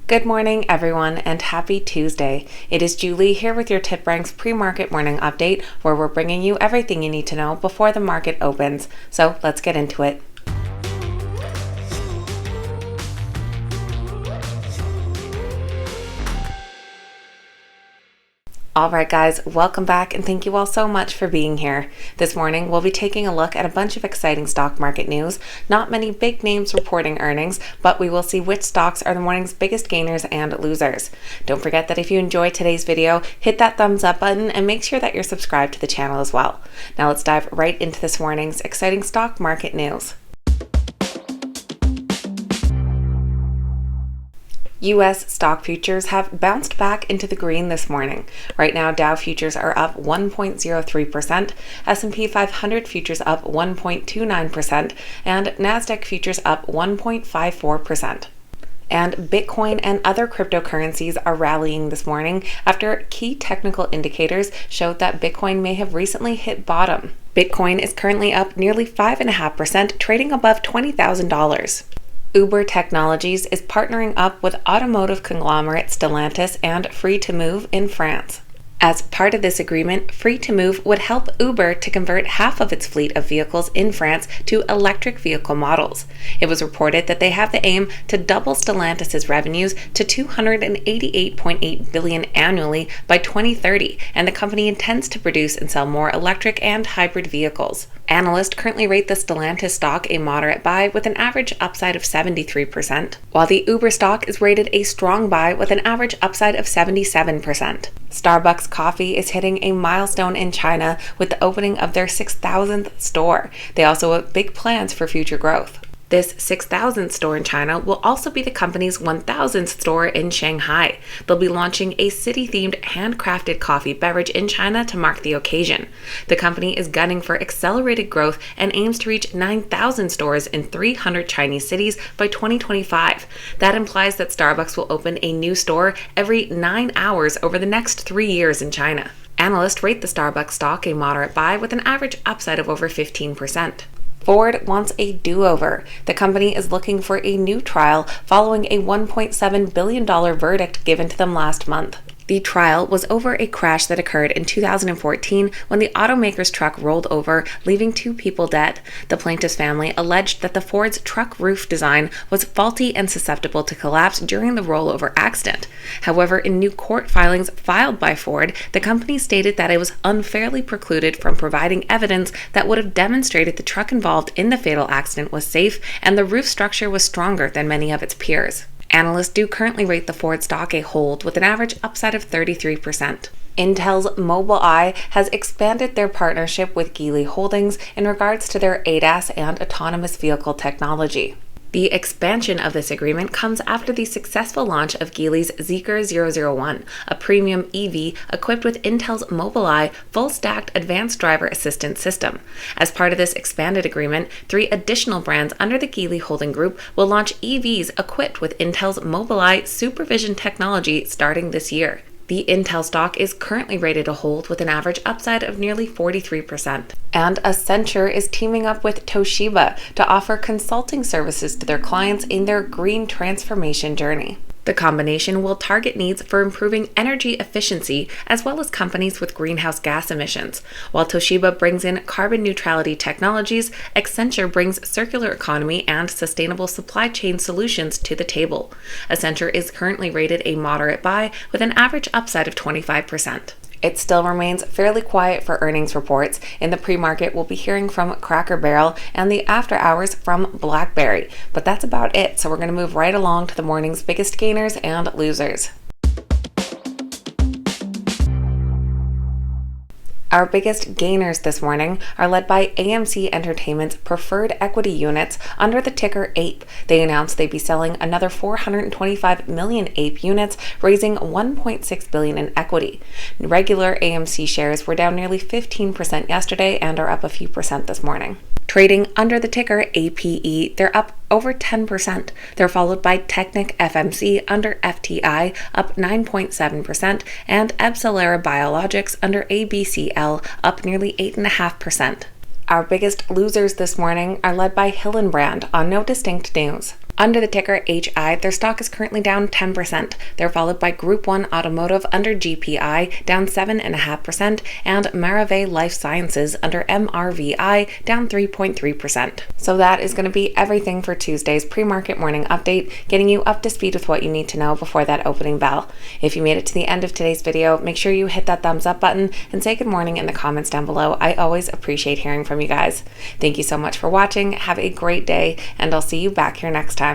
Good morning, everyone, and happy Tuesday. It is Julie here with your TipRanks pre-market morning update, where we're bringing you everything you need to know before the market opens. So let's get into it. Alright guys, welcome back and thank you all so much for being here. This morning we'll be taking a look at a bunch of exciting stock market news. Not many big names reporting earnings, but we will see which stocks are the morning's biggest gainers and losers. Don't forget that if you enjoyed today's video, hit that thumbs up button and make sure that you're subscribed to the channel as well. Now let's dive right into this morning's exciting stock market news. U.S. stock futures have bounced back into the green this morning. Right now, Dow futures are up 1.03%, S&P 500 futures up 1.29%, and NASDAQ futures up 1.54%. And Bitcoin and other cryptocurrencies are rallying this morning after key technical indicators showed that Bitcoin may have recently hit bottom. Bitcoin is currently up nearly 5.5%, trading above $20,000. Uber Technologies is partnering up with automotive conglomerate Stellantis and Free2Move in France. As part of this agreement, Free2Move would help Uber to convert half of its fleet of vehicles in France to electric vehicle models. It was reported that they have the aim to double Stellantis' revenues to $288.8 billion annually by 2030, and the company intends to produce and sell more electric and hybrid vehicles. Analysts currently rate the Stellantis stock a moderate buy with an average upside of 73%, while the Uber stock is rated a strong buy with an average upside of 77%. Starbucks Coffee is hitting a milestone in China with the opening of their 6,000th store. They also have big plans for future growth. This 6,000th store in China will also be the company's 1,000th store in Shanghai. They'll be launching a city-themed handcrafted coffee beverage in China to mark the occasion. The company is gunning for accelerated growth and aims to reach 9,000 stores in 300 Chinese cities by 2025. That implies that Starbucks will open a new store every 9 hours over the next 3 years in China. Analysts rate the Starbucks stock a moderate buy with an average upside of over 15%. Ford wants a do-over. The company is looking for a new trial following a $1.7 billion verdict given to them last month. The trial was over a crash that occurred in 2014 when the automaker's truck rolled over, leaving 2 people dead. The plaintiff's family alleged that the Ford's truck roof design was faulty and susceptible to collapse during the rollover accident. However, in new court filings filed by Ford, the company stated that it was unfairly precluded from providing evidence that would have demonstrated the truck involved in the fatal accident was safe and the roof structure was stronger than many of its peers. Analysts do currently rate the Ford stock a hold with an average upside of 33%. Intel's Mobileye has expanded their partnership with Geely Holdings in regards to their ADAS and autonomous vehicle technology. The expansion of this agreement comes after the successful launch of Geely's Zeekr 001, a premium EV equipped with Intel's Mobileye full-stacked advanced driver assistance system. As part of this expanded agreement, 3 additional brands under the Geely Holding Group will launch EVs equipped with Intel's Mobileye supervision technology starting this year. The Intel stock is currently rated a hold with an average upside of nearly 43%. And Accenture is teaming up with Toshiba to offer consulting services to their clients in their green transformation journey. The combination will target needs for improving energy efficiency as well as companies with greenhouse gas emissions. While Toshiba brings in carbon neutrality technologies, Accenture brings circular economy and sustainable supply chain solutions to the table. Accenture is currently rated a moderate buy with an average upside of 25%. It still remains fairly quiet for earnings reports. In the pre-market, we'll be hearing from Cracker Barrel and the after hours from BlackBerry. But that's about it, so we're going to move right along to the morning's biggest gainers and losers. Our biggest gainers this morning are led by AMC Entertainment's preferred equity units under the ticker APE. They announced they'd be selling another 425 million APE units, raising $1.6 billion in equity. Regular AMC shares were down nearly 15% yesterday and are up a few percent this morning. Trading under the ticker APE, they're up over 10%. They're followed by Technic FMC under FTI, up 9.7%, and Stellara Biologics under ABCL, up nearly 8.5%. Our biggest losers this morning are led by Hillenbrand on no distinct news. Under the ticker HI, their stock is currently down 10%. They're followed by Group 1 Automotive under GPI, down 7.5%, and Maravay Life Sciences under MRVI, down 3.3%. So that is going to be everything for Tuesday's pre-market morning update, getting you up to speed with what you need to know before that opening bell. If you made it to the end of today's video, make sure you hit that thumbs up button and say good morning in the comments down below. I always appreciate hearing from you guys. Thank you so much for watching. Have a great day, and I'll see you back here next time.